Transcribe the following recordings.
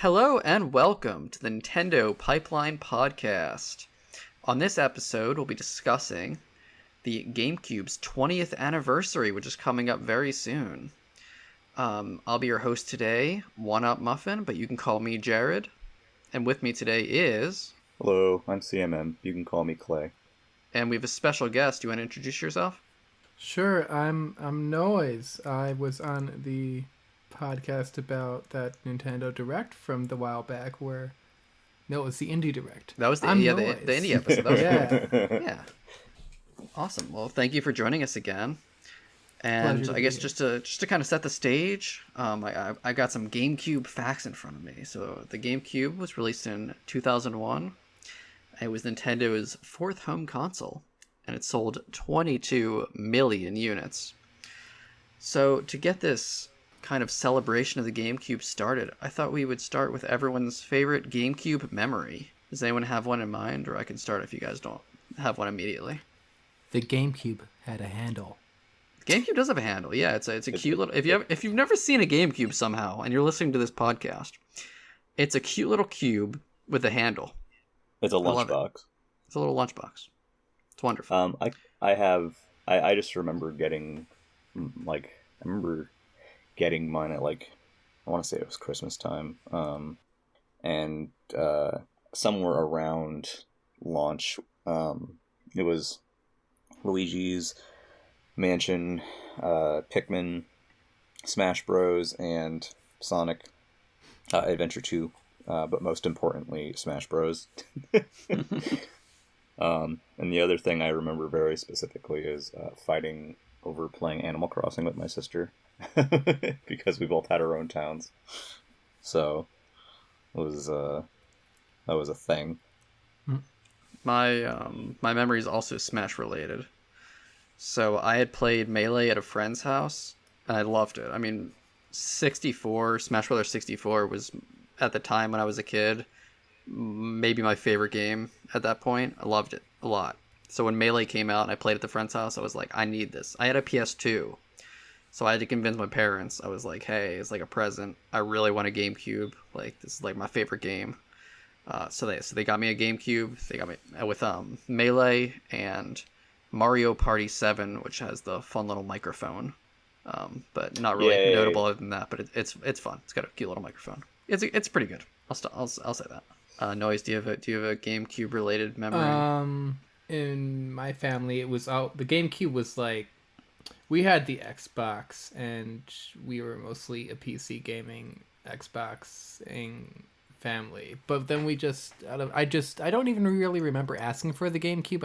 Hello and welcome to the Nintendo Pipeline Podcast. On this episode, we'll be discussing the GameCube's 20th anniversary, which is coming up very soon. I'll be your host today, One Up Muffin, but you can call me Jared. And with me today is... Hello, I'm CMM. You can call me Clay. And we have a special guest. Do you want to introduce yourself? Sure, I'm Noise. I was on the podcast about that Nintendo Direct from the while back where... No, it was the Indie Direct. That was the Indie episode. That was yeah. Awesome. Well, thank you for joining us again. And I guess just to kind of set the stage, I got some GameCube facts in front of me. So the GameCube was released in 2001. It was Nintendo's fourth home console, and it sold 22 million units. So to get this kind of celebration of the GameCube started, I thought we would start with everyone's favorite GameCube memory. Does anyone have one in mind, or I can start if you guys don't have one immediately? The GameCube had a handle. GameCube does have a handle. Yeah, it's a cute little. If you've never seen a GameCube somehow and you're listening to this podcast, it's a cute little cube with a handle. It's a lunchbox. It's a little lunchbox. It's wonderful. I just remember getting getting mine at I want to say it was Christmas time, and somewhere around launch, it was Luigi's Mansion, Pikmin, Smash Bros, and Sonic Adventure 2, but most importantly, Smash Bros. And the other thing I remember very specifically is fighting over playing Animal Crossing with my sister. Because we both had our own towns, so it was that was a thing. My memory is also Smash related. So I had played Melee at a friend's house, and I loved it. I mean, Smash Bros. 64 was, at the time when I was a kid, maybe my favorite game at that point. I loved it a lot. So when Melee came out and I played at the friend's house, I was like, I need this. I had a PS2. So I had to convince my parents. I was like, hey, it's like a present. I really want a GameCube. Like, this is like my favorite game. So they got me a GameCube. They got me with Melee and Mario Party 7, which has the fun little microphone. But not really notable other than that. But it's fun. It's got a cute little microphone. It's pretty good. I'll say that. Noise, do you have a GameCube related memory? In my family, it was out. The GameCube was like, we had the Xbox, and we were mostly a PC gaming Xboxing family. But then I don't even really remember asking for the GameCube.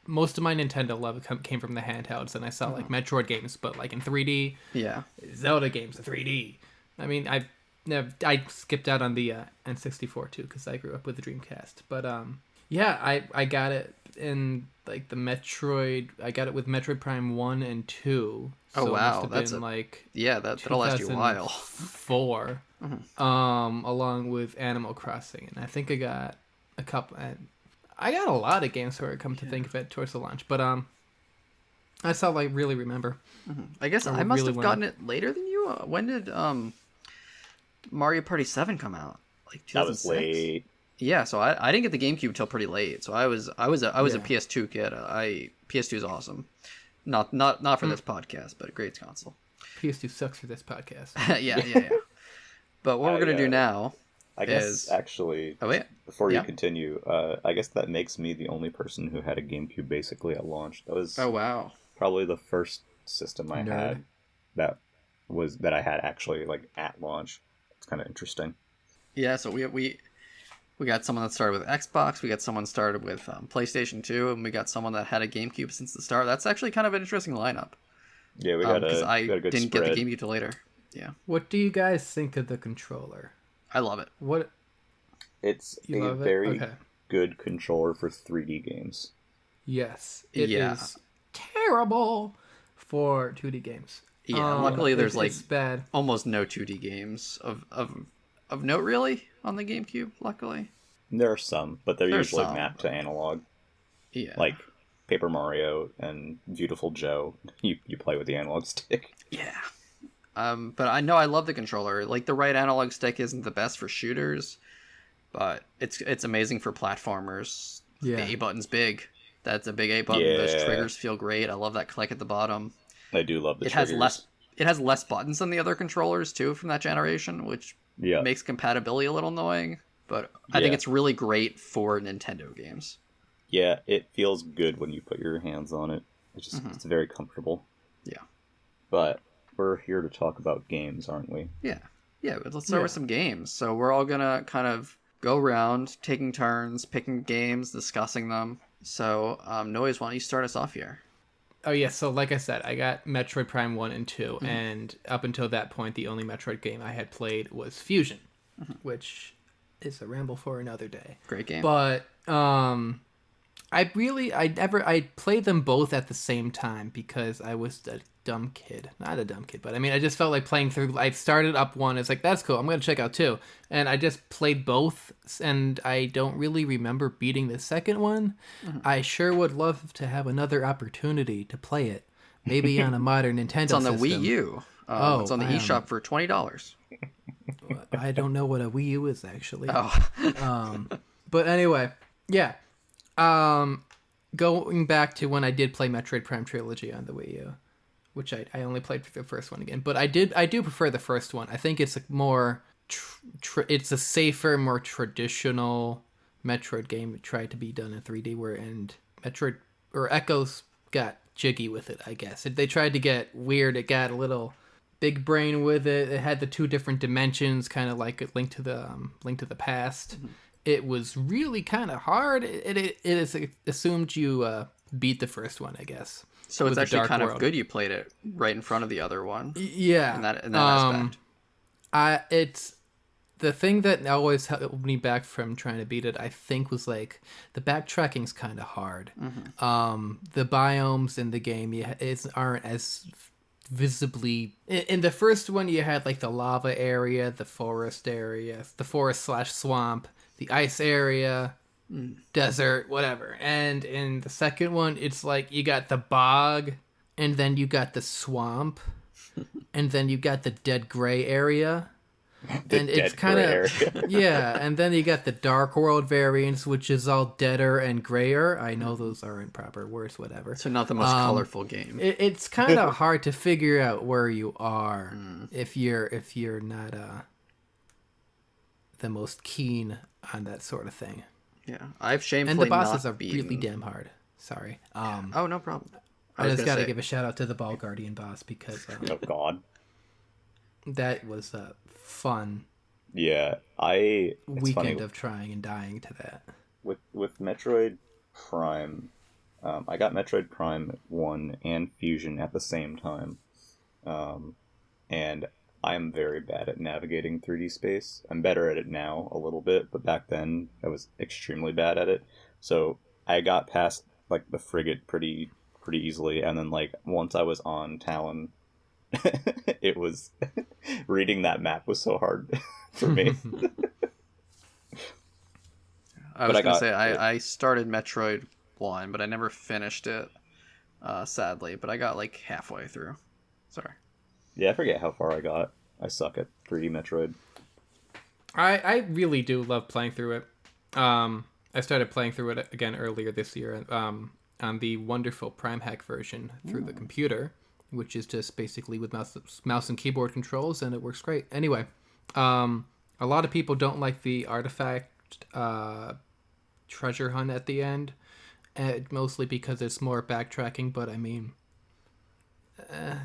Most of my Nintendo love came from the handhelds, and I saw like Metroid games, but like in 3D. Yeah. Zelda games in 3D. I mean, I skipped out on the N64 too, because I grew up with the Dreamcast. But yeah, I got it in like the Metroid. I got it with Metroid Prime 1 and 2. So wow, that'll last you a while. 4, along with Animal Crossing, and I think I got a couple. I got a lot of games for it. Come to think of it, towards the launch, but that's all I really remember. I guess I must have gotten it later than you. When did Mario Party 7 come out? Like 2006? That was late. Yeah, so I didn't get the GameCube till pretty late. So I was a PS2 kid. PS2 is awesome. Not for this podcast, but a great console. PS2 sucks for this podcast. yeah. But what we're gonna do now, I guess actually, before you continue, I guess that makes me the only person who had a GameCube basically at launch. That was probably the first system I had that I had actually like at launch. It's kind of interesting. Yeah, so we got someone that started with Xbox, we got someone started with PlayStation 2, and we got someone that had a GameCube since the start. That's actually kind of an interesting lineup. Yeah, we got a good didn't spread. Get the GameCube till later. Yeah. What do you guys think of the controller? I love it. It's a very good controller for 3D games. Yes, it is terrible for 2D games. Yeah, luckily there's bad. Almost no 2D games of note really on the GameCube. Luckily, there are some, but they're usually mapped to analog. Yeah, like Paper Mario and Beautiful Joe. You play with the analog stick. Yeah, But I know I love the controller. Like, the right analog stick isn't the best for shooters, but it's amazing for platformers. Yeah. The A button's big. That's a big A button. Yeah. Those triggers feel great. I love that click at the bottom. I do love the triggers. It has less buttons than the other controllers, too, from that generation, which makes compatibility a little annoying. But I think it's really great for Nintendo games. Yeah, it feels good when you put your hands on it. It's just it's very comfortable. Yeah. But we're here to talk about games, aren't we? Yeah. Yeah, but let's start with some games. So we're all going to kind of go around, taking turns, picking games, discussing them. So, Noise, why don't you start us off here? Oh, yeah, so like I said, I got Metroid Prime 1 and 2, and up until that point, the only Metroid game I had played was Fusion, which is a ramble for another day. Great game. But, I played them both at the same time because I was a dumb kid. Not a dumb kid, but I mean, I just felt like playing through. I started up one. It's like, that's cool. I'm going to check out two. And I just played both, and I don't really remember beating the second one. I sure would love to have another opportunity to play it. Maybe on a modern Nintendo It's on the system. Wii U. It's on the eShop for $20. I don't know what a Wii U is, actually. Oh. But anyway, yeah. Going back to when I did play Metroid Prime Trilogy on the Wii U, which I only played the first one again, but I do prefer the first one. I think it's a more it's a safer, more traditional Metroid game that tried to be done in 3D, and Metroid or Echoes got jiggy with it, I guess. They tried to get weird. It got a little big brain with it. It had the two different dimensions, kind of like a Link to the Past. It was really kind of hard. It is assumed you beat the first one, I guess. So it's actually kind of good you played it right in front of the other one. Yeah. In that aspect. It's the thing that always held me back from trying to beat it, I think, was like the backtracking's kind of hard. The biomes in the game aren't as visibly. In the first one, you had like the lava area, the forest area, the forest/swamp, the ice area, desert, whatever. And in the second one, it's like you got the bog, and then you got the swamp, and then you got the dead gray area. And it's kind of yeah, and then you got the Dark World variants, which is all deader and grayer. I know those aren't proper words, whatever. So not the most colorful game. It's kind of hard to figure out where you are if you're not the most keen on that sort of thing. Yeah, I've shamefully and the bosses not are really damn hard. Sorry. Oh, no problem. I just got to give a shout out to the Ball Guardian boss because oh god, that was fun. Yeah, weekend of trying and dying to that. With Metroid Prime, I got Metroid Prime 1 and Fusion at the same time, and I'm very bad at navigating 3D space. I'm better at it now a little bit, but back then I was extremely bad at it. So I got past like the frigate pretty easily, and then like once I was on Talon, it was reading that map was so hard for me. I started Metroid 1, but I never finished it, sadly. But I got like halfway through. Sorry. Yeah, I forget how far I got. I suck at 3D Metroid. I really do love playing through it. I started playing through it again earlier this year on the wonderful Prime Hack version through the computer, which is just basically with mouse and keyboard controls, and it works great. Anyway, a lot of people don't like the artifact treasure hunt at the end, mostly because it's more backtracking, but I mean,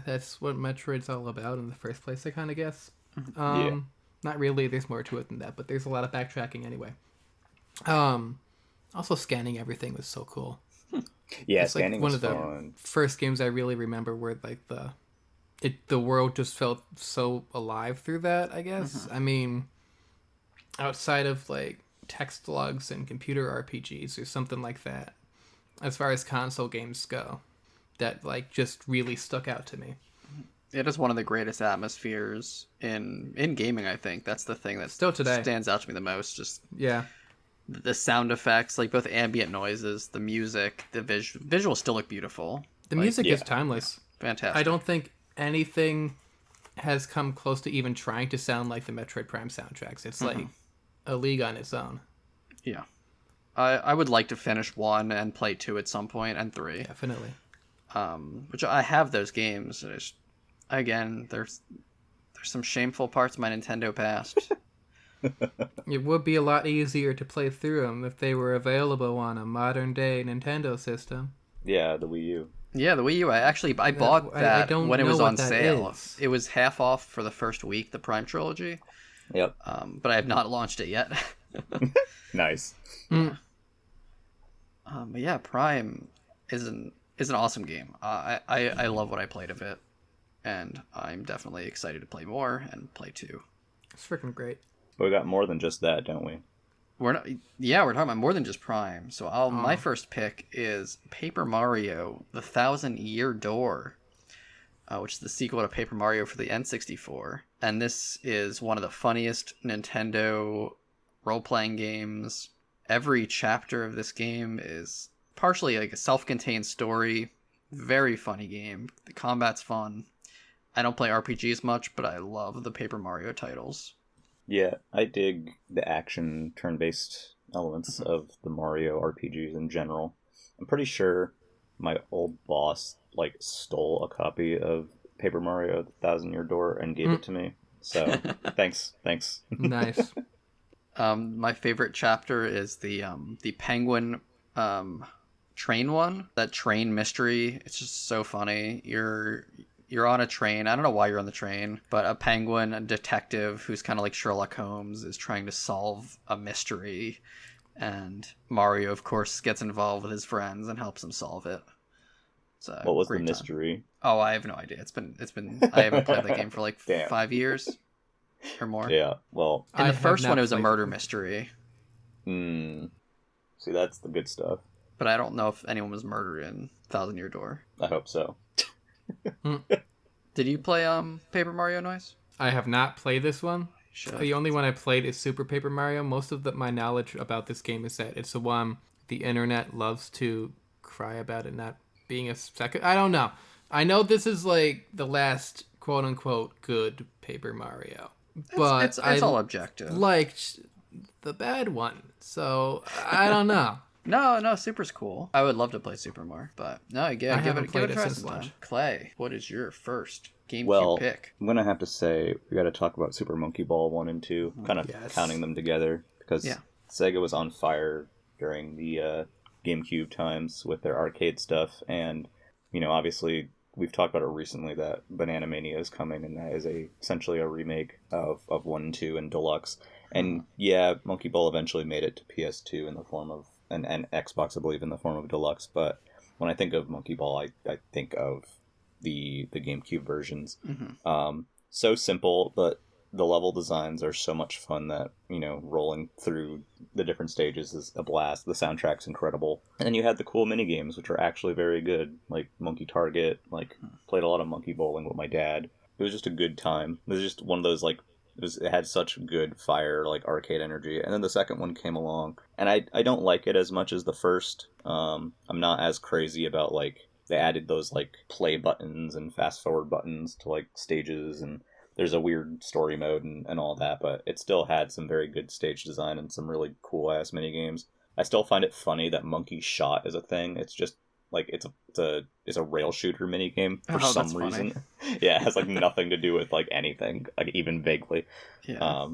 that's what Metroid's all about in the first place, I kind of guess. Not really, there's more to it than that, but there's a lot of backtracking anyway. Also, scanning everything was so cool. Yeah, it's scanning like one was of the fun. first games I really remember where like the world just felt so alive through that, I guess. I mean, outside of like text logs and computer RPGs or something like that, as far as console games go, that like just really stuck out to me. It is one of the greatest atmospheres in gaming, I think. That's the thing that still today stands out to me the most. Just yeah, the sound effects, like both ambient noises, the music, the visuals still look beautiful. The music is timeless. Fantastic. I don't think anything has come close to even trying to sound like the Metroid Prime soundtracks. It's like a league on its own. Yeah. I would like to finish 1 and play 2 at some point, and 3. Definitely. Which I have those games. Again, there's some shameful parts of my Nintendo past. It would be a lot easier to play through them if they were available on a modern-day Nintendo system. Yeah, the Wii U. Yeah, the Wii U. I bought that when it was on sale. It was half off for the first week, the Prime Trilogy. Yep. But I have not launched it yet. Nice. But yeah, Prime is an awesome game. I love what I played of it, and I'm definitely excited to play more and play 2. It's freaking great. But we got more than just that, don't we? We're talking about more than just Prime. So my first pick is Paper Mario: The 1,000-Year Door, which is the sequel to Paper Mario for the N64. And this is one of the funniest Nintendo role-playing games. Every chapter of this game is partially like a self-contained story. Very funny game. The combat's fun. I don't play RPGs much, but I love the Paper Mario titles. Yeah, I dig the action turn-based elements of the Mario RPGs in general. I'm pretty sure my old boss stole a copy of Paper Mario: The 1,000-Year Door and gave it to me. So thanks. Nice. My favorite chapter is the penguin train one. That train mystery. It's just so funny. You're on a train. I don't know why you're on the train, but a penguin, a detective who's kind of like Sherlock Holmes, is trying to solve a mystery, and Mario, of course, gets involved with his friends and helps him solve it. What was the mystery? Oh, I have no idea. It's been. I haven't played that game for 5 years or more. Yeah. Well, in the first one, it was a murder mystery. See, that's the good stuff. But I don't know if anyone was murdered in 1,000-Year Door. I hope so. Did you play Paper Mario, Noise? I have not played this one. Should. The only one I played is Super Paper Mario. Most of my knowledge about this game is that it's the one the internet loves to cry about it not being a second. I don't know. I know this is like the last quote unquote good Paper Mario, but it's all objective. Liked the bad one, so I don't know. No, Super's cool. I would love to play Super More, but no, give it a try sometime. Clay, what is your first GameCube pick? I'm gonna have to say we got to talk about Super Monkey Ball 1 and 2, kind of counting them together because Sega was on fire during the GameCube times with their arcade stuff, and obviously we've talked about it recently that Banana Mania is coming, and that is essentially a remake of 1 and 2 and Deluxe. And Monkey Ball eventually made it to PS2 in the form of and Xbox, I believe, in the form of Deluxe. But when I think of Monkey Ball, I think of the GameCube versions. So simple, but the level designs are so much fun that, rolling through the different stages is a blast. The soundtrack's incredible. And then you had the cool mini games, which are actually very good, like Monkey Target, played a lot of monkey bowling with my dad. It was just a good time. It was just one of those, it had such good fire, arcade energy. And then the second one came along, and I don't like it as much as the first. I'm not as crazy about, they added those, play buttons and fast forward buttons to, stages, and there's a weird story mode and all that, but it still had some very good stage design and some really cool-ass minigames. I still find it funny that Monkey Shot is a thing. It's just, it's a rail shooter minigame for some reason. Yeah, it has nothing to do with anything, even vaguely. Yeah.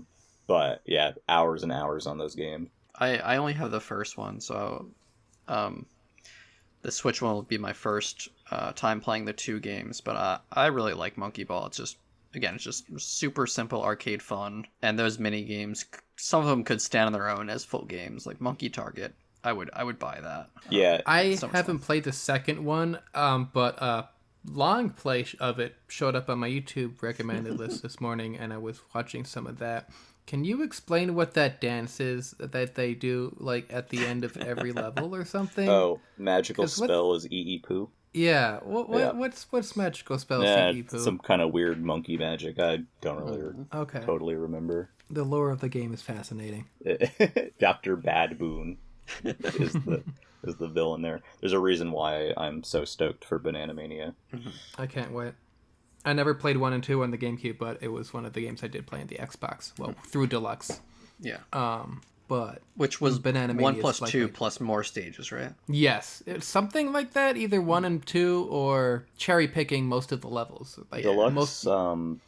But yeah, hours and hours on those games. I only have the first one, so the Switch one will be my first time playing the 2 games. But I really like Monkey Ball. It's just super simple arcade fun, and those mini games, some of them could stand on their own as full games, like Monkey Target. I would buy that. Yeah. I haven't played the second one, but long play of it showed up on my YouTube recommended list this morning, and I was watching some of that. Can you explain what that dance is that they do, at the end of every level or something? Oh, magical spell is Poo. Yeah. What's magical spell is Poo? Some kind of weird monkey magic. I don't really totally remember. The lore of the game is fascinating. Dr. Badboon is the villain there. There's a reason why I'm so stoked for Banana Mania. I can't wait. I never played 1 and 2 on the GameCube, but it was one of the games I did play on the Xbox. Well, through Deluxe. Yeah. But which was Banana 1 plus 2 plus more stages, right? Yes, it's something like that. Either 1 and 2 or cherry picking most of the levels. Like, Deluxe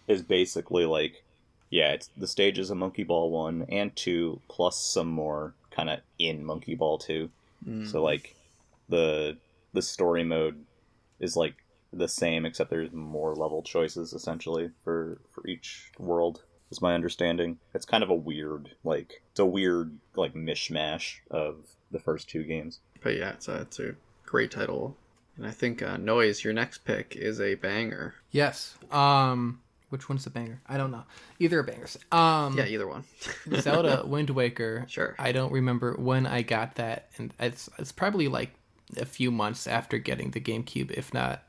is basically like, it's the stages of Monkey Ball 1 and 2 plus some more kind of in Monkey Ball 2. So like the story mode is like the same, except there's more level choices essentially for each world. Is my understanding. It's kind of a weird, mishmash of the first 2 games. But yeah, it's a great title. And I think, Noise, your next pick is a banger. Yes. Which one's a banger? I don't know. Either are bangers. Yeah, either one. Zelda Wind Waker. Sure. I don't remember when I got that. And it's probably like a few months after getting the GameCube, if not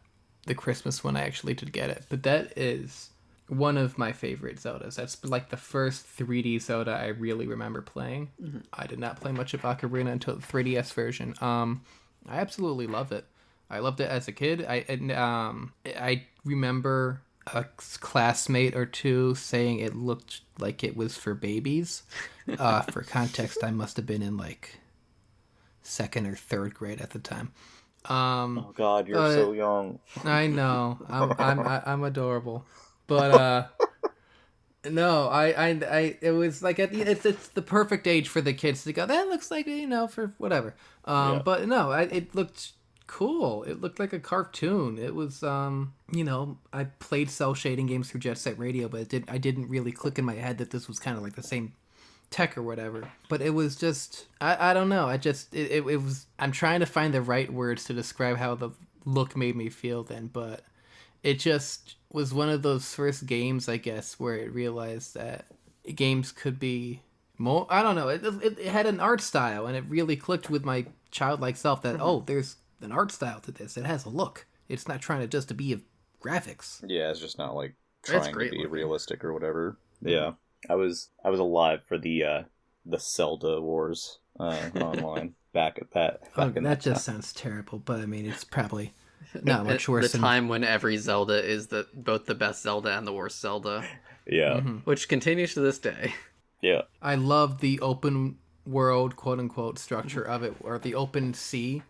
the Christmas when I actually did get it. But that is one of my favorite Zeldas. That's like the first 3D Zelda I really remember playing. Mm-hmm. I did not play much of Ocarina until the 3DS version. I absolutely love it. I loved it as a kid. I remember a classmate or two saying it looked like it was for babies. For context, I must have been in like 2nd or 3rd grade at the time. Oh God, you're so young. I know. I'm adorable. But no, it was like it's the perfect age for the kids to go, that looks like, for whatever. But no, it looked cool. It looked like a cartoon. It was I played cell shading games through Jet Set Radio, but I didn't really click in my head that this was kind of like the same tech or whatever. But it was just I don't know. It was, I'm trying to find the right words to describe how the look made me feel then, but it just was one of those first games, I guess, where it realized that games could be more, I don't know, it had an art style, and it really clicked with my childlike self that, there's an art style to this. It has a look. It's not trying to just to be graphics. Yeah, it's just not like trying to be realistic or whatever. Yeah. I was alive for the Zelda Wars online back at that. That just sounds terrible, but I mean, it's probably not much worse. The time when every Zelda is both the best Zelda and the worst Zelda. Yeah. Mm-hmm. Which continues to this day. Yeah. I love the open world, quote unquote, structure of it, or the open sea.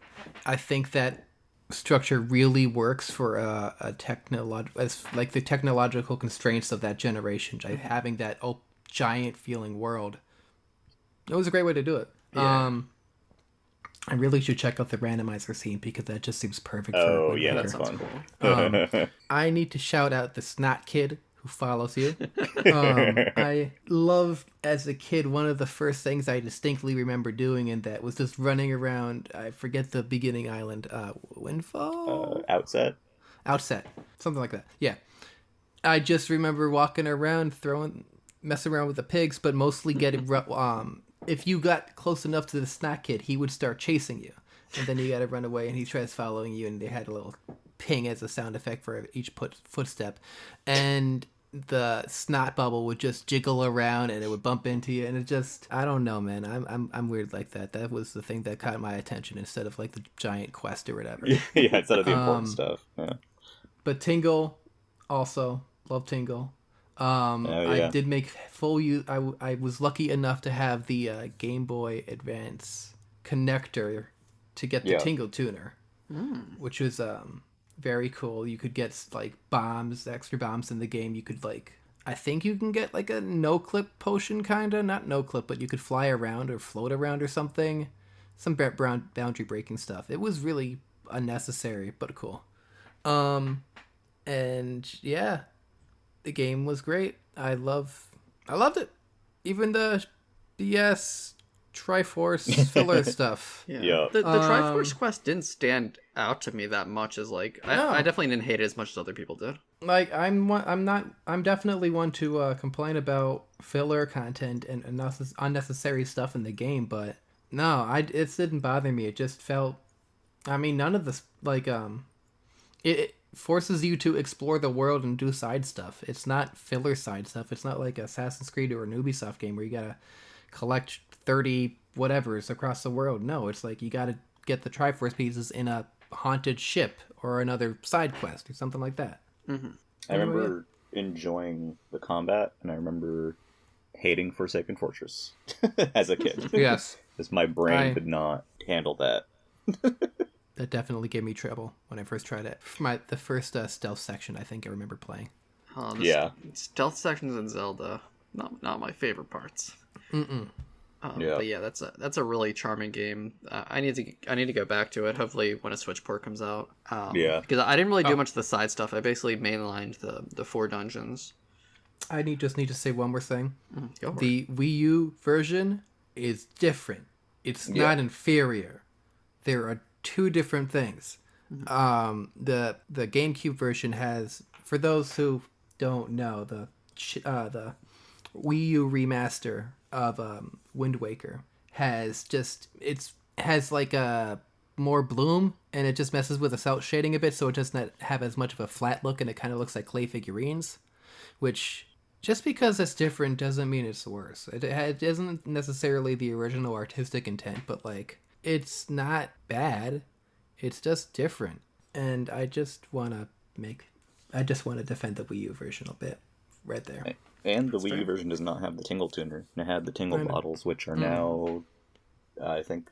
I think that structure really works for the technological constraints of that generation. Having that giant feeling world. It was a great way to do it. Yeah. I really should check out the randomizer scene because that just seems perfect. Oh, yeah, that's fun. Cool. I need to shout out the Snot Kid who follows you. I loved, as a kid, one of the first things I distinctly remember doing in that was just running around, I forget the beginning island, Windfall? Outset? Outset. Something like that. Yeah. I just remember walking around, messing around with the pigs, but mostly getting if you got close enough to the Snot Kid, he would start chasing you. And then you got to run away, and he tries following you, and they had a little ping as a sound effect for each footstep. And the snot bubble would just jiggle around, and it would bump into you, and it just, I don't know, man. I'm weird like that. That was the thing that caught my attention instead of like the giant quest or whatever. Yeah, instead of the important stuff. Yeah. But Tingle, also, love Tingle. I did make full use. I was lucky enough to have the Game Boy Advance connector to get the Tingle tuner, which was very cool. You could get like extra bombs in the game. You could I think you can get like a no-clip potion, kinda, not no-clip, but you could fly around or float around or something. Some boundary breaking stuff. It was really unnecessary, but cool. And yeah. The game was great. I loved it. Even the BS Triforce filler stuff. Yeah. The Triforce quest didn't stand out to me that much as I definitely didn't hate it as much as other people did. I'm definitely one to complain about filler content and unnecessary stuff in the game, but no, it didn't bother me. It just felt, none of this it forces you to explore the world and do side stuff. It's not filler side stuff. It's not like Assassin's Creed or an Ubisoft game where you gotta collect 30 whatevers across the world. No, it's like you gotta get the Triforce pieces in a haunted ship or another side quest or something like that. Mm-hmm. I remember enjoying the combat, and I remember hating Forsaken Fortress as a kid. Yes. Because my brain could not handle that. That definitely gave me trouble when I first tried it. The first stealth section, I think I remember playing. Stealth sections in Zelda, not my favorite parts. But yeah, that's a really charming game. I need to go back to it. Hopefully, when a Switch port comes out. Because I didn't really do much of the side stuff. I basically mainlined the 4 dungeons. I just need to say one more thing. The Wii U version is different. It's not inferior. There are 2 different things. The GameCube version has, for those who don't know, the Wii U remaster of Wind Waker has like a more bloom, and it just messes with the cel shading a bit, so it doesn't have as much of a flat look, and it kind of looks like clay figurines, which, just because it's different doesn't mean it's worse. It isn't necessarily the original artistic intent, but like, it's not bad. It's just different, and I just want to defend the Wii U version a bit right there. And the Wii U version does not have the tingle tuner. It had the tingle bottles, which are now, I think,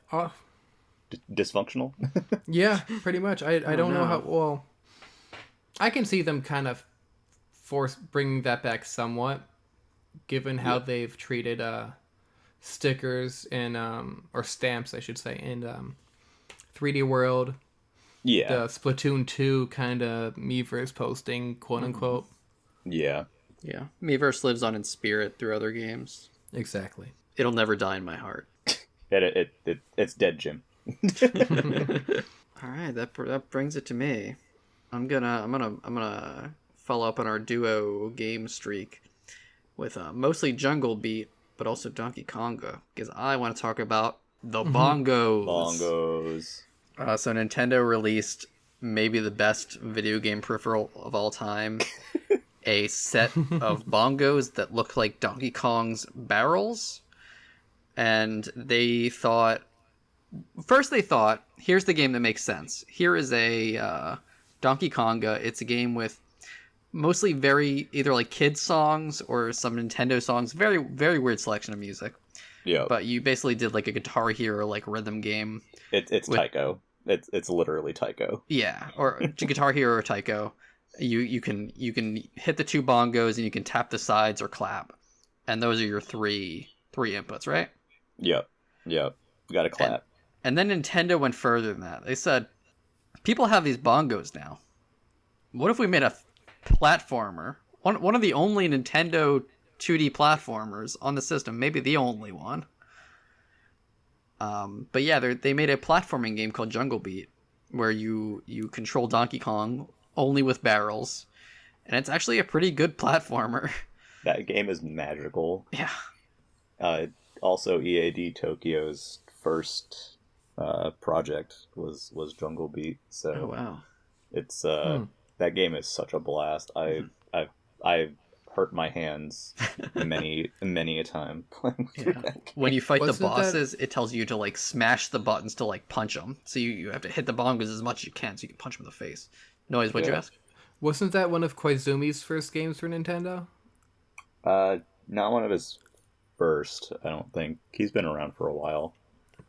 dysfunctional. Yeah, pretty much. I don't know how. Well, I can see them kind of bringing that back somewhat, given how they've treated stickers and or stamps, I should say, in 3D World. Yeah. The Splatoon 2 kind of Miiverse posting, quote unquote. Yeah. Yeah. Miiverse lives on in spirit through other games. Exactly. It'll never die in my heart. It's dead, Jim. All right, that brings it to me. I'm gonna follow up on our duo game streak with mostly Jungle Beat, but also Donkey Konga, because I want to talk about the bongos. So Nintendo released maybe the best video game peripheral of all time. A set of bongos that look like Donkey Kong's barrels. And they thought, here's the game that makes sense. Here is a Donkey Konga. It's a game with mostly either like kids songs or some Nintendo songs. Very, very weird selection of music. Yeah. But you basically did like a Guitar Hero like rhythm game. It's Taiko. It's literally Taiko. Yeah, or Guitar Hero or Taiko. You can hit the 2 bongos and you can tap the sides or clap, and those are your three inputs, right? Yep. You got to clap. And then Nintendo went further than that. They said, people have these bongos now. What if we made a platformer? One of the only Nintendo 2D platformers on the system, maybe the only one. But yeah, they made a platforming game called Jungle Beat, where you control Donkey Kong only with barrels, and it's actually a pretty good platformer. That game is magical. Yeah. Also, EAD Tokyo's first project was Jungle Beat. So oh wow, it's that game is such a blast. I've hurt my hands many a time playing through that game. When you fight the bosses, it tells you to like smash the buttons to like punch them. So you have to hit the bongos as much as you can so you can punch them in the face. Noise, what'd you ask? Wasn't that one of Koizumi's first games for Nintendo? Not one of his first, I don't think. He's been around for a while.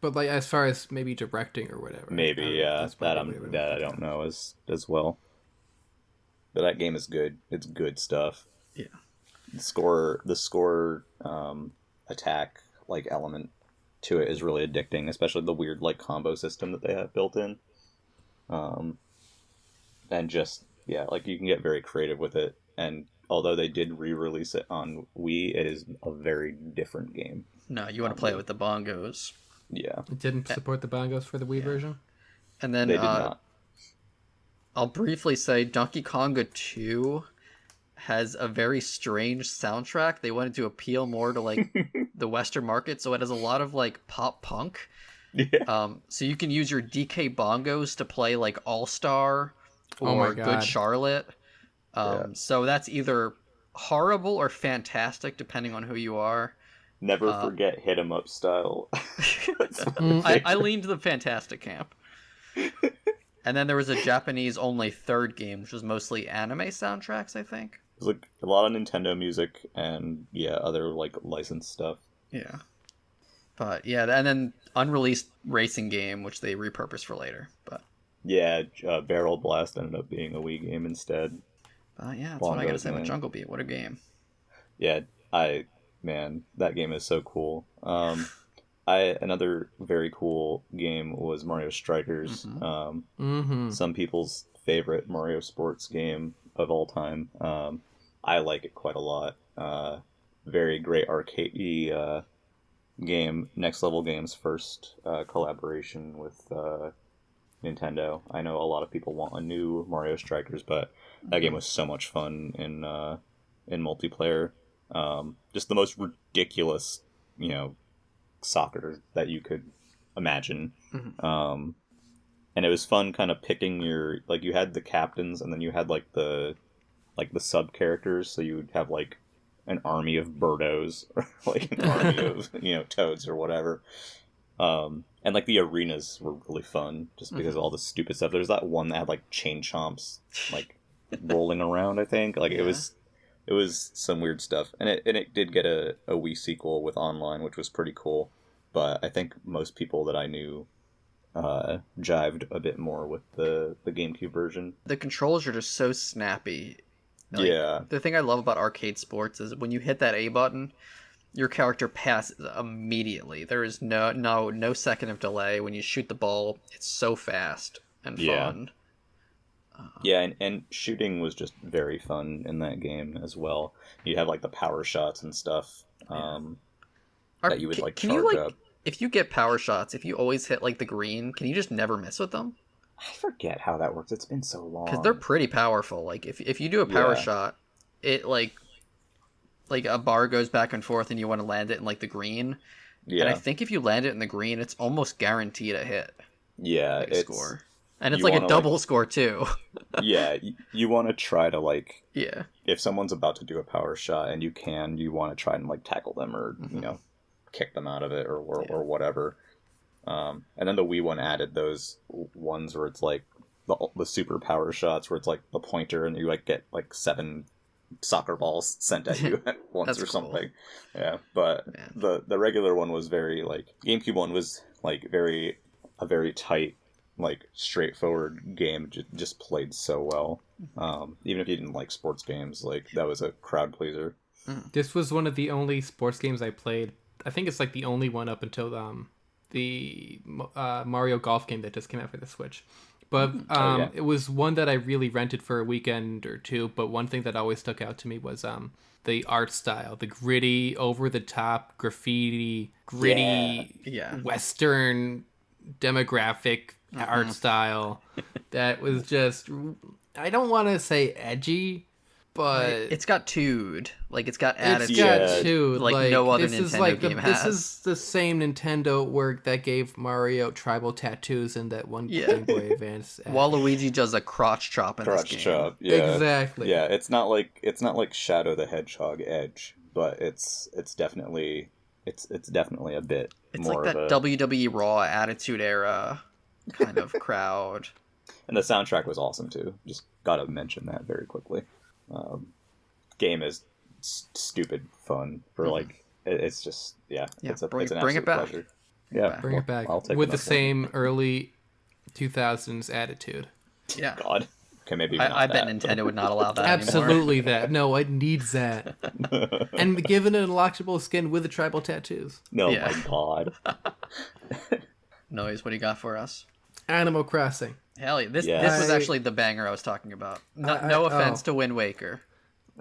But like as far as maybe directing or whatever. Maybe, yeah. That I don't know as well. But that game is good. It's good stuff. Yeah. The score attack like element to it is really addicting, especially the weird like combo system that they have built in. And just like you can get very creative with it. And although they did re-release it on Wii, it is a very different game. No, you want to play it with the bongos. Yeah. It didn't support the bongos for the Wii version? And then they did not. I'll briefly say Donkey Konga 2 has a very strange soundtrack. They wanted to appeal more to like the Western market, so it has a lot of like pop punk. Yeah. So you can use your DK bongos to play like All Star or Good Charlotte. So that's either horrible or fantastic depending on who you are. Never forget hit 'em up style. I lean to the fantastic camp. And then there was a Japanese-only third game, which was mostly anime soundtracks, I think. It was like a lot of Nintendo music and, other, like, licensed stuff. Yeah. But, yeah, and then unreleased racing game, which they repurposed for later. But yeah, Barrel Blast ended up being a Wii game instead. Yeah, that's what I gotta say about Jungle Beat. What a game. Yeah, man, that game is so cool. Another very cool game was Mario Strikers. Some people's favorite Mario sports game of all time. I like it quite a lot. Very great arcade game. Next Level Games' first collaboration with Nintendo. I know a lot of people want a new Mario Strikers, but that game was so much fun in multiplayer. Just the most ridiculous, soccer that you could imagine. And it was fun kind of picking you had the captains, and then you had the sub characters, so you would have like an army of Birdos or like an army of Toads or whatever. And like the arenas were really fun just because of all the stupid stuff. There's that one that had like chain chomps like rolling around, I think. Like it was some weird stuff. And it did get a Wii sequel with online, which was pretty cool. But I think most people that I knew jived a bit more with the GameCube version. The controls are just so snappy. Like, the thing I love about arcade sports is when you hit that A button, your character passes immediately. There is no second of delay. When you shoot the ball, it's so fast and fun. And shooting was just very fun in that game as well. You have like the power shots and stuff that you would like charge up. If you get power shots, if you always hit like the green, can you just never miss with them? I forget how that works. It's been so long. Because they're pretty powerful. Like if you do a power shot, it like a bar goes back and forth, and you want to land it in like the green. Yeah. And I think if you land it in the green, it's almost guaranteed a hit. Yeah, like a score. And it's like a double score too. Yeah, you want to try to if someone's about to do a power shot and you want to try and like tackle them or kick them out of it or whatever. And then the Wii one added those ones where it's like the super power shots where it's like the pointer and you like get like 7 soccer balls sent at you at once or something. Yeah, but the regular one was very like GameCube one was like a very tight, like straightforward game. Just played so well. Even if you didn't like sports games, like that was a crowd pleaser. This was one of the only sports games I played. I think it's like the only one up until the Mario Golf game that just came out for the Switch. But it was one that I really rented for a weekend or two. But one thing that always stuck out to me was the art style, the gritty, over-the-top, graffiti, Western demographic art style. That was just, I don't want to say edgy, but it's got tude. Like it's got attitude. It's got tude. Like no other Nintendo game has. This is the same Nintendo work that gave Mario tribal tattoos in that one Game Boy Advance. Waluigi does a crotch chop in this game. Crotch chop, exactly. Yeah, it's not like Shadow the Hedgehog edge, but it's definitely a bit. It's more like that WWE Raw Attitude Era kind of crowd. And the soundtrack was awesome too. Just gotta mention that very quickly. Game is stupid fun for like it's just it's an bring it back. Pleasure. Bring it back with the same early 2000s attitude. Yeah. God. Okay, maybe I bet Nintendo would not allow that Absolutely anymore. That. No, it needs that. And given an unlockable skin with the tribal tattoos. No, my God. Noise, what do you got for us? Animal Crossing. Hell yeah. This was actually the banger I was talking about. No offense to Wind Waker.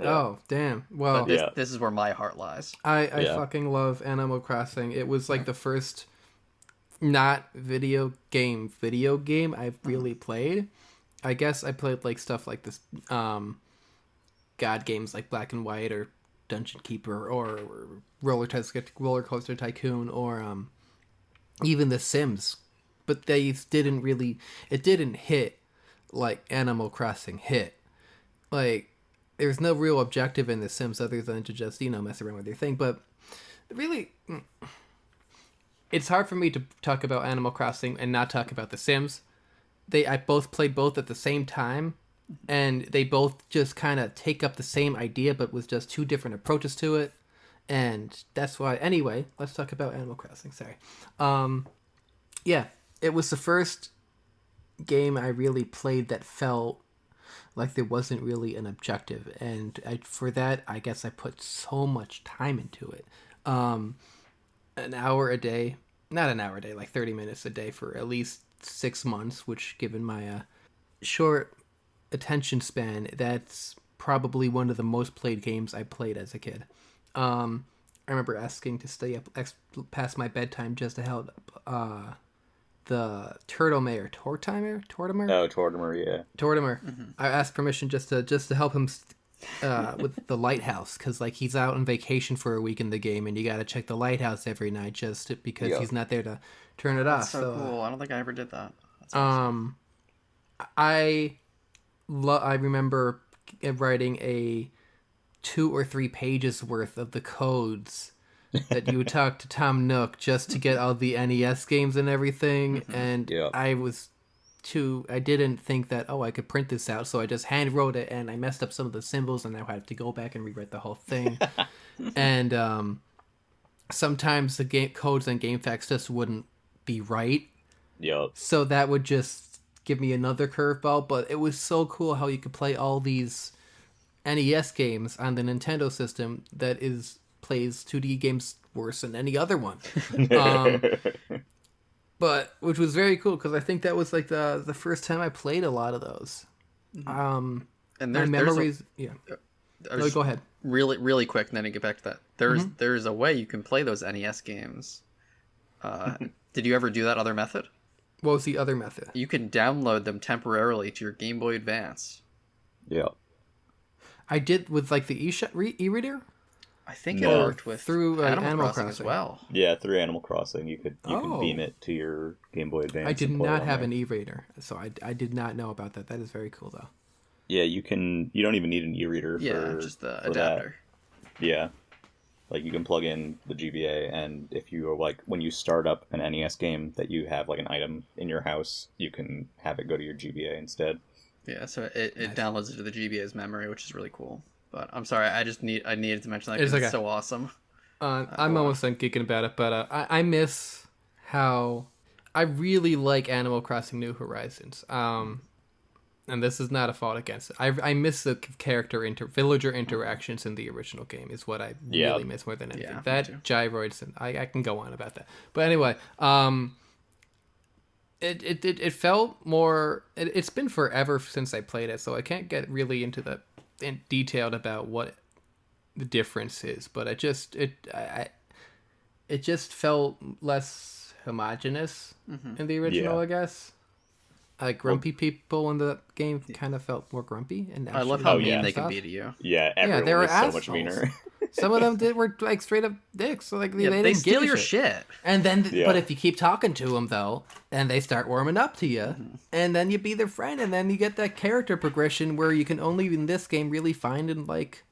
Oh, damn. Well, but this is where my heart lies. I fucking love Animal Crossing. It was like the first not video game I've really played. I guess I played like stuff like this God games like Black and White or Dungeon Keeper or Roller Coaster Tycoon or even The Sims. But they didn't hit like Animal Crossing hit. Like, there's no real objective in The Sims other than to just, mess around with your thing. But really, it's hard for me to talk about Animal Crossing and not talk about The Sims. I both played both at the same time, and they both just kind of take up the same idea, but with just two different approaches to it. And that's why. Anyway, let's talk about Animal Crossing. Sorry. Yeah, it was the first game I really played that felt like there wasn't really an objective, and for that, I guess I put so much time into it. An hour a day, not an hour a day, like 30 minutes a day for at least 6 months, which, given my short attention span, that's probably one of the most played games I played as a kid. I remember asking to stay up past my bedtime just to help the Tortimer. Oh, Tortimer, yeah. Tortimer. Mm-hmm. I asked permission just to help him with the lighthouse, because like he's out on vacation for a week in the game, and you got to check the lighthouse every night because he's not there to turn it off. That's so cool. I don't think I ever did that. That's awesome. I remember writing a 2 or 3 pages worth of the codes that you would talk to Tom Nook just to get all the NES games and everything. And I didn't think that, I could print this out. So I just hand wrote it, and I messed up some of the symbols, and I had to go back and rewrite the whole thing. And sometimes the game codes and game facts just wouldn't be right. Yep. So that would just give me another curveball. But it was so cool how you could play all these NES games on the Nintendo system that plays 2D games worse than any other one. But which was very cool, because I think that was like the first time I played a lot of those. And there's memories. Go ahead. Really, really quick, and then I get back to that. There's a way you can play those NES games. Did you ever do that other method? What was the other method? You can download them temporarily to your Game Boy Advance. Yeah. I did with like the e-reader. I think it worked with through Animal Crossing as well. Yeah, through Animal Crossing, you could beam it to your Game Boy Advance. I did not have an e-reader, so I did not know about that. That is very cool, though. Yeah, you don't even need an e-reader. Just the adapter. That. Yeah, like you can plug in the GBA, and if you when you start up an NES game that you have like an item in your house, you can have it go to your GBA instead. Yeah, so it downloads it to the GBA's memory, which is really cool. But I'm sorry, I needed to mention that because it's so awesome. I'm almost done geeking about it, but I miss how I really like Animal Crossing New Horizons. And this is not a fault against it. I miss the villager interactions in the original game is what I really miss more than anything. That gyroids, and I can go on about that. But anyway, it felt more. It's been forever since I played it, so I can't get really into detailed about what the difference is. But it just felt less homogenous in the original, I guess. Grumpy people in the game kind of felt more grumpy, and I love how mean they can be to you. Yeah, everyone they were was so much meaner. Some of them were like straight up dicks. So like they didn't steal give your shit. And then, but if you keep talking to them though, and they start warming up to you, and then you be their friend, and then you get that character progression where you can only in this game really find in like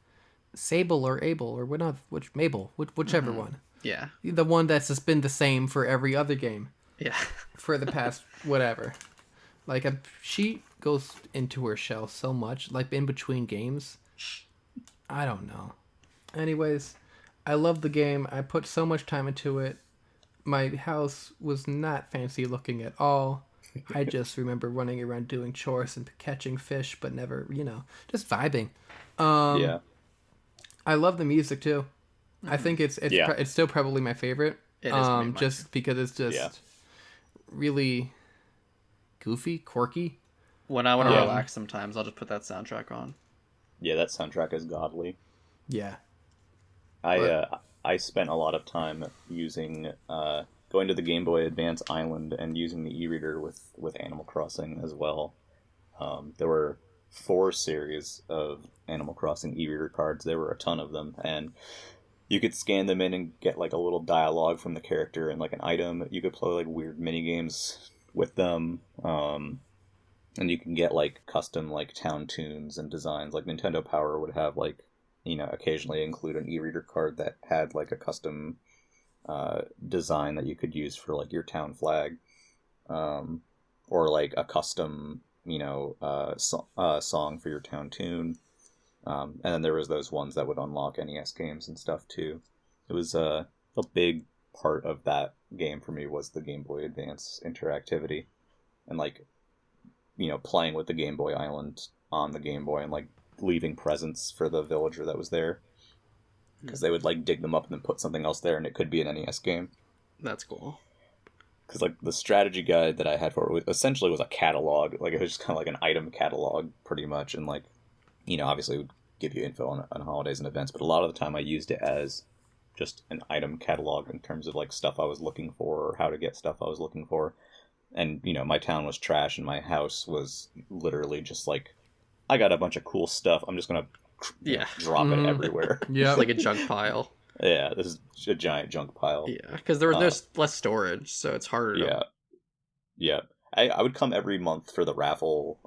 Sable or Abel or whichever one. Yeah, the one that's just been the same for every other game. Yeah, for the past whatever. Like she goes into her shell so much, like in between games. I don't know. Anyways, I love the game. I put so much time into it. My house was not fancy looking at all. I just remember running around doing chores and catching fish, but never, just vibing. I love the music too. I think it's still probably my favorite. It is just because it's just really goofy, quirky. When I want to relax sometimes, I'll just put that soundtrack on. Yeah, that soundtrack is godly. Yeah. I spent a lot of time using going to the Game Boy Advance Island and using the e-reader with Animal Crossing as well. There were 4 series of Animal Crossing e-reader cards. There were a ton of them, and you could scan them in and get like a little dialogue from the character and like an item. You could play like weird mini games with them, and you can get like custom like town tunes and designs. Like Nintendo Power would have like, occasionally include an e-reader card that had like a custom design that you could use for like your town flag. or like a custom, song for your town tune. And then there was those ones that would unlock NES games and stuff too. It was a big part of that game for me was the Game Boy Advance interactivity, and like, playing with the Game Boy Island on the Game Boy and like leaving presents for the villager that was there, because they would like dig them up and then put something else there, and it could be an NES game. That's cool. Because like the strategy guide that I had for it essentially was a catalog. Like it was just kind of like an item catalog, pretty much, and like, obviously it would give you info on holidays and events, but a lot of the time I used it as just an item catalog in terms of like stuff I was looking for or how to get stuff I was looking for. And, my town was trash and my house was literally just like, I got a bunch of cool stuff. I'm just going to drop it everywhere. Yeah. Like a junk pile. Yeah, this is a giant junk pile. Yeah, because there's less storage, so it's harder to... Yeah. I would come every month for the raffle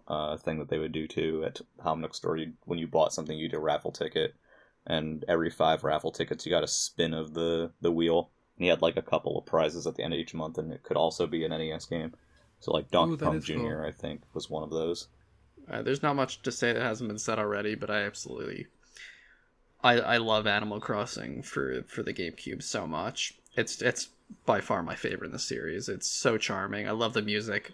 thing that they would do too at Hominook Store. When you bought something, you did a raffle ticket. And every 5 raffle tickets, you got a spin of the wheel. And you had like a couple of prizes at the end of each month, and it could also be an NES game. So like Donkey Kong Jr., cool. I think, was one of those. There's not much to say that hasn't been said already, but I absolutely... I love Animal Crossing for the GameCube so much. It's by far my favorite in the series. It's so charming. I love the music.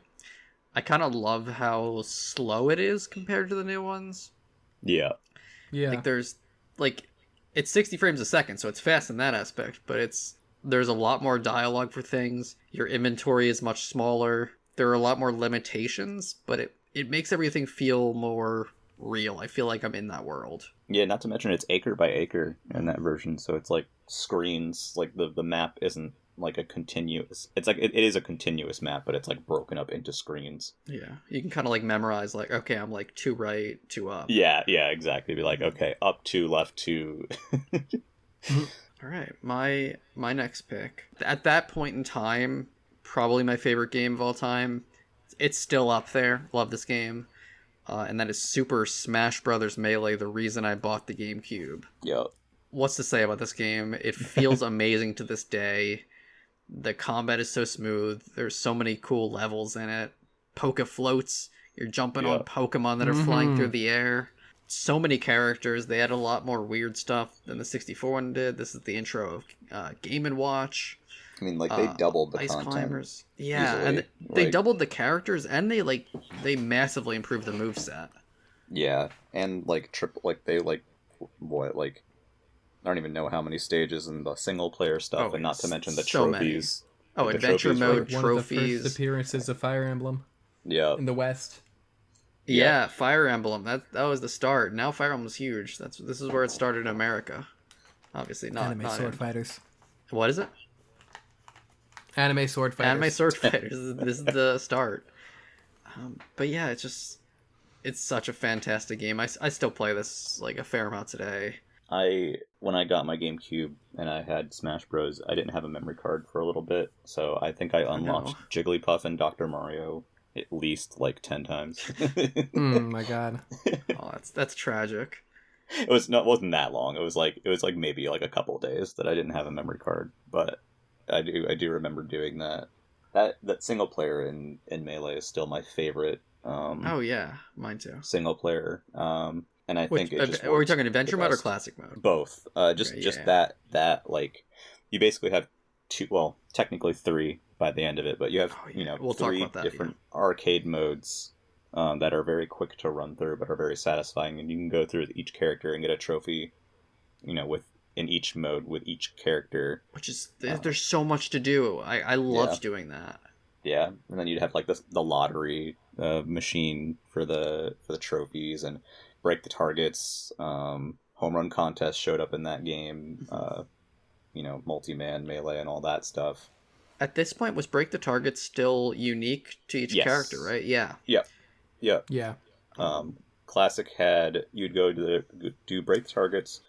I kind of love how slow it is compared to the new ones. Yeah. Yeah. Like there's... Like, it's 60 frames a second, so it's fast in that aspect, but there's a lot more dialogue for things. Your inventory is much smaller. There are a lot more limitations, but it makes everything feel more real. I feel like I'm in that world. Yeah, not to mention it's acre by acre in that version, so it's like screens. Like the map isn't like a continuous... It's like, it is a continuous map, but it's like broken up into screens. Yeah, you can kind of like memorize, like, okay, I'm like 2 right, 2 up. Yeah, exactly. Be like, okay, up 2, left 2. All right, my next pick. At that point in time, probably my favorite game of all time. It's still up there. Love this game. And that is Super Smash Bros. Melee, the reason I bought the GameCube. Yep. What's to say about this game? It feels amazing to this day. The combat is so smooth. There's so many cool levels in it. Poke floats. You're jumping on Pokemon that are flying through the air. So many characters. They had a lot more weird stuff than the 64 one did. This is the intro of Game & Watch. I mean, like, they doubled the Ice content. Climbers. Yeah, easily. and they doubled the characters, and they massively improved the moveset. Yeah, and, like, they, like, what, like... I don't even know how many stages in the single player stuff, and not to mention the trophies. Many. Adventure mode, trophies. One of the first appearances of Fire Emblem. Yeah. In the West. Yeah, Fire Emblem. That was the start. Now Fire Emblem's huge. This is where it started in America. Obviously not. Anime Sword Fighters. What is it? Anime Sword Fighters. Anime Sword Fighters. This is the start. But yeah, it's such a fantastic game. I still play this like a fair amount today. When I got my GameCube and I had Smash Bros, I didn't have a memory card for a little bit, so I think I unlocked Jigglypuff and Dr. Mario at least like 10 times. My god. Oh, that's tragic. It wasn't that long. It was like maybe like a couple of days that I didn't have a memory card, but I do remember doing that. That single player in Melee is still my favorite. Oh yeah, mine too. Single player. And I think it just are we talking adventure mode or classic mode? Both. That like, you basically have technically 3 by the end of it, but you have we'll 3 different arcade modes that are very quick to run through, but are very satisfying, and you can go through each character and get a trophy, in each mode with each character. Which is there's so much to do. I loved doing that. Yeah, and then you'd have like the lottery machine for the trophies, and break the targets. Home run contest showed up in that game. Multi-man melee and all that stuff. At this point, was break the target still unique to each character, right? Yeah. Yeah. Classic you'd go to do break the targets,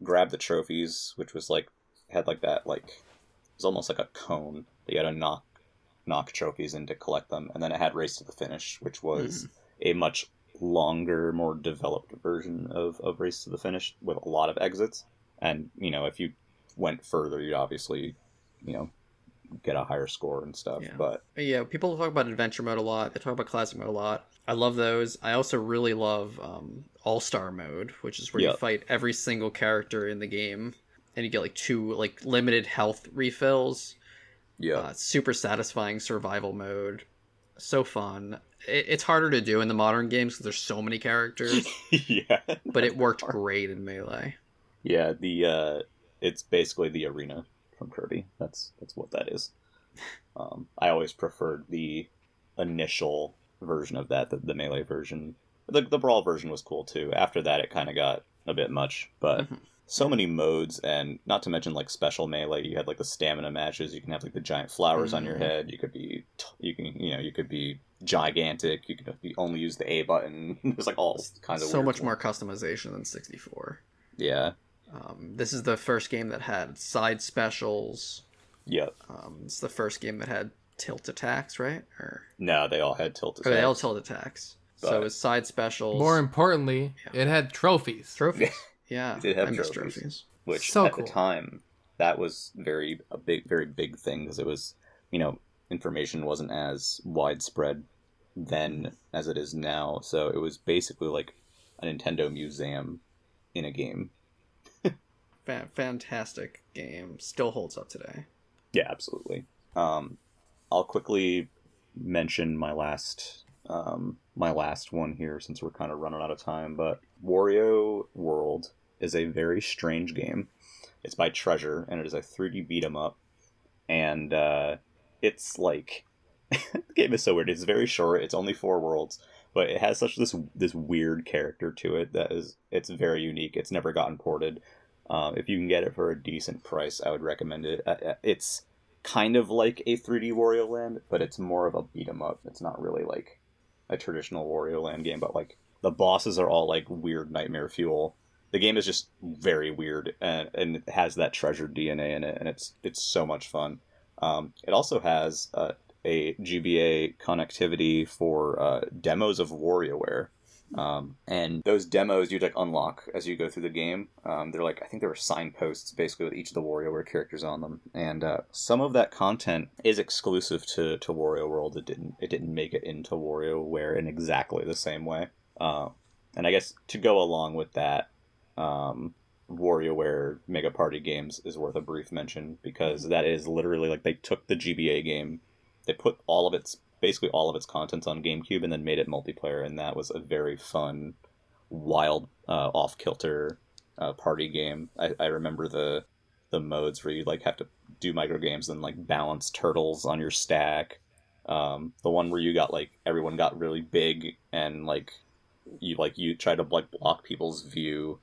grab the trophies, which was had that it was almost like a cone that you had to knock trophies in to collect them, and then it had race to the finish, which was a much longer, more developed version of Race to the Finish with a lot of exits. And if you went further, you'd obviously get a higher score and stuff. Yeah. But yeah, people talk about adventure mode a lot. They talk about classic mode a lot. I love those. I also really love all-star mode, which is where you fight every single character in the game, and you get like 2 like limited health refills. Yeah, super satisfying survival mode. So fun. It's harder to do in the modern games because there's so many characters. Yeah, but it worked great in Melee. Yeah, it's basically the arena from Kirby. That's what that is. I always preferred the initial version of that, the Melee version. The Brawl version was cool too. After that, it kind of got a bit much, but so many modes, and not to mention like special Melee. You had like the stamina matches. You can have like the giant flowers on your head. You could be gigantic. You could only use the A button. There's like all kinds of so much more customization than 64. Yeah. This is the first game that had side specials. Yep. It's the first game that had tilt attacks, right? Or no, they all had tilt attacks. They all tilt attacks. But so it was side specials. More importantly, it had trophies. Trophies. Yeah. It did have trophies. Which so at cool. the time, that was very big thing, because it was, information wasn't as widespread then as it is now. So it was basically like a Nintendo museum in a game. Fantastic game. Still holds up today. Yeah, absolutely. I'll quickly mention my last one here, since we're kind of running out of time. But Wario World is a very strange game. It's by Treasure, and it is a 3D beat 'em up. And it's like the game is so weird. It's very short. It's only 4 worlds, but it has such this weird character to it it's very unique. It's never gotten ported. If you can get it for a decent price, I would recommend it. It's kind of like a 3D Wario Land, but it's more of a beat 'em up. It's not really like a traditional Wario Land game, but like the bosses are all like weird nightmare fuel. The game is just very weird, and it has that Treasure DNA in it, and it's so much fun. It also has a GBA connectivity for demos of WarioWare. And those demos you'd like unlock as you go through the game. They're like, I think there were signposts basically with each of the WarioWare characters on them, and some of that content is exclusive to Wario World. It didn't make it into WarioWare in exactly the same way. And I guess to go along with that, WarioWare Mega Party Games is worth a brief mention, because that is literally like they took the GBA game, they put basically all of its contents on GameCube, and then made it multiplayer, and that was a very fun, wild, off-kilter party game. I remember the modes where you like have to do micro games and like balance turtles on your stack. The one where you got like everyone got really big, and like you try to like block people's view.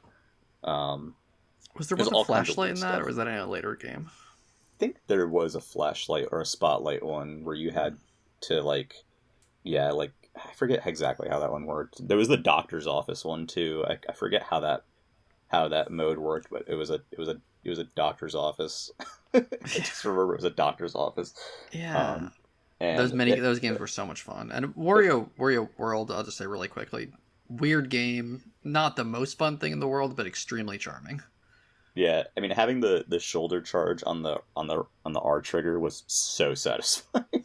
Was there a flashlight in that, or was that in a later game? I think there was a flashlight or a spotlight one where you had to I forget exactly how that one worked. There was the doctor's office one too. I forget how that mode worked, but it was a doctor's office. I just remember it was a doctor's office. Yeah. Those games were so much fun. And Wario World, I'll just say really quickly, weird game, not the most fun thing in the world, but extremely charming. Yeah, I mean, having the shoulder charge on the R trigger was so satisfying.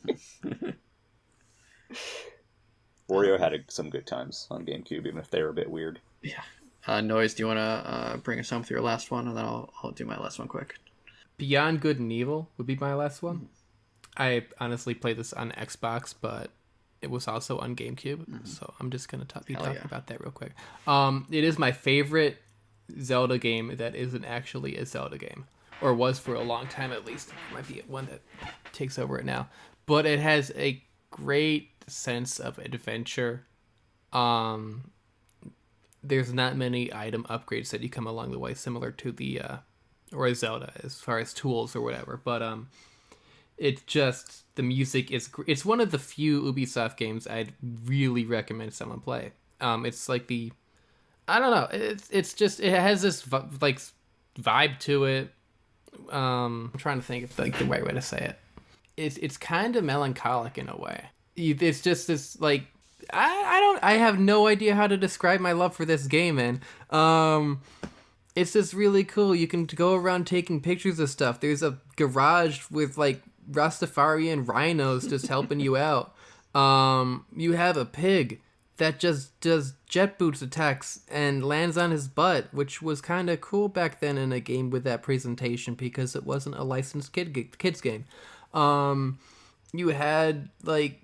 Wario had some good times on GameCube, even if they were a bit weird. Yeah. Noise, do you want to bring us home with your last one, and then I'll do my last one quick. Beyond Good and Evil would be my last one. I honestly played this on Xbox, but it was also on GameCube, so I'm just going to be talking about that real quick. It is my favorite Zelda game that isn't actually a Zelda game, or was for a long time at least. It might be one that takes over it now, but it has a great sense of adventure. There's not many item upgrades that you come along the way, similar to the or Zelda as far as tools or whatever, but it's just the music is it's one of the few Ubisoft games I'd really recommend someone play. It's like I don't know, it's just, it has this like vibe to it. I'm trying to think of like the right way to say it. It's kind of melancholic in a way. It's just this like I have no idea how to describe my love for this game, man. It's just really cool. You can go around taking pictures of stuff. There's a garage with like Rastafarian rhinos just helping you out. You have a pig that just does jet boots attacks and lands on his butt, which was kind of cool back then in a game with that presentation because it wasn't a licensed kids game. You had like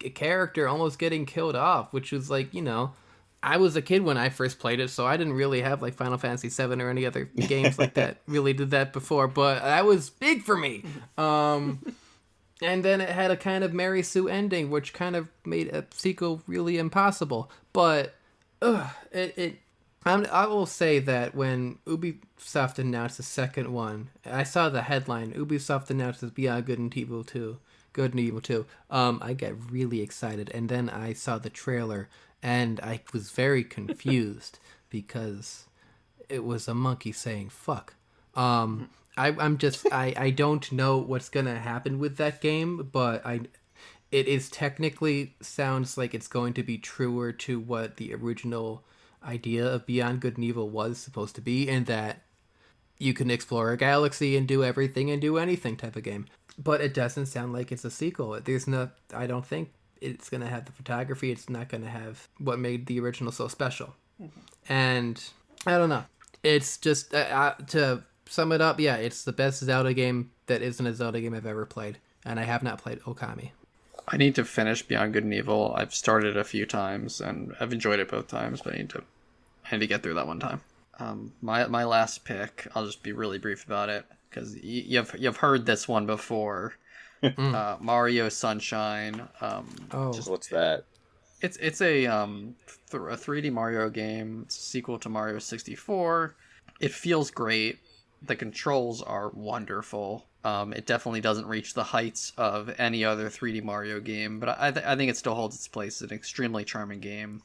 a character almost getting killed off, which was like, you know, I was a kid when I first played it, so I didn't really have like Final Fantasy VII or any other games like that really did that before, but that was big for me. And then it had a kind of Mary Sue ending, which kind of made a sequel really impossible. But I will say that when Ubisoft announced the second one, I saw the headline, Ubisoft announces Beyond Good and Evil 2. Good and Evil 2. I got really excited, and then I saw the trailer, and I was very confused because it was a monkey saying fuck. I don't know what's gonna happen with that game, but it is technically sounds like it's going to be truer to what the original idea of Beyond Good and Evil was supposed to be, and that you can explore a galaxy and do everything and do anything type of game. But it doesn't sound like it's a sequel. I don't think it's gonna have the photography. It's not gonna have what made the original so special. And I don't know. It's just to sum it up, yeah, it's the best Zelda game that isn't a Zelda game I've ever played, and I have not played Okami. I need to finish Beyond Good and Evil. I've started a few times, and I've enjoyed it both times, but I need to get through that one time. My last pick, I'll just be really brief about it, because you've heard this one before. Mario Sunshine. What's that? It's a 3D Mario game. It's a sequel to Mario 64. It feels great. The controls are wonderful. It definitely doesn't reach the heights of any other 3D Mario game, but I think it still holds its place. It's an extremely charming game.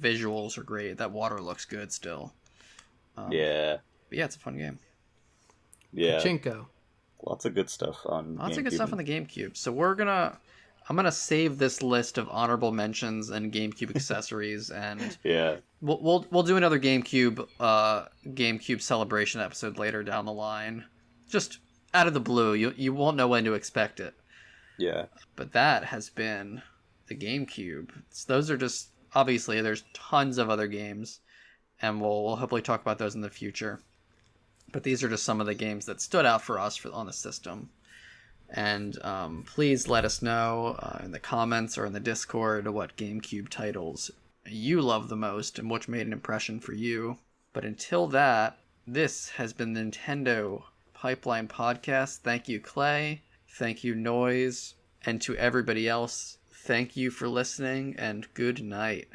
Visuals are great. That water looks good still. Yeah. But yeah, it's a fun game. Yeah. Pachinko. Lots of good stuff on Lots GameCube. of good stuff on the GameCube. So I'm gonna save this list of honorable mentions and GameCube accessories, and yeah, we'll do another GameCube celebration episode later down the line. Just out of the blue, you won't know when to expect it. Yeah. But that has been the GameCube. Those are just obviously there's tons of other games, and we'll hopefully talk about those in the future. But these are just some of the games that stood out for us on the system. And please let us know in the comments or in the Discord what GameCube titles you love the most and which made an impression for you. But until that, this has been the Nintendo Pipeline Podcast. Thank you, Clay. Thank you, Noise. And to everybody else, thank you for listening, and good night.